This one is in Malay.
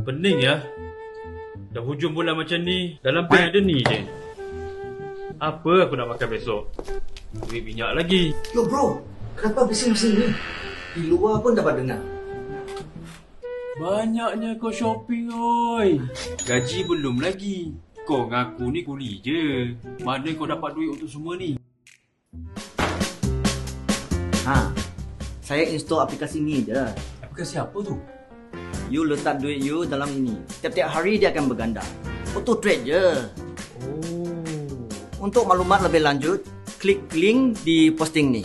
Pening ya. Dah hujung bulan macam ni, dalam bank ada ni je. Apa aku nak makan besok? Duit minyak lagi. Yo bro, kenapa bising-bising ni? Di luar pun dapat dengar. Banyaknya kau shopping oi. Gaji belum lagi. Kau ngaku ni kuli je. Mana kau dapat duit untuk semua ni? Saya install aplikasi ni je. Aplikasi apa tu? You letak duit you dalam ini. Tiap-tiap hari dia akan berganda. Auto trade je. Oh. Untuk maklumat lebih lanjut, klik link di posting ni.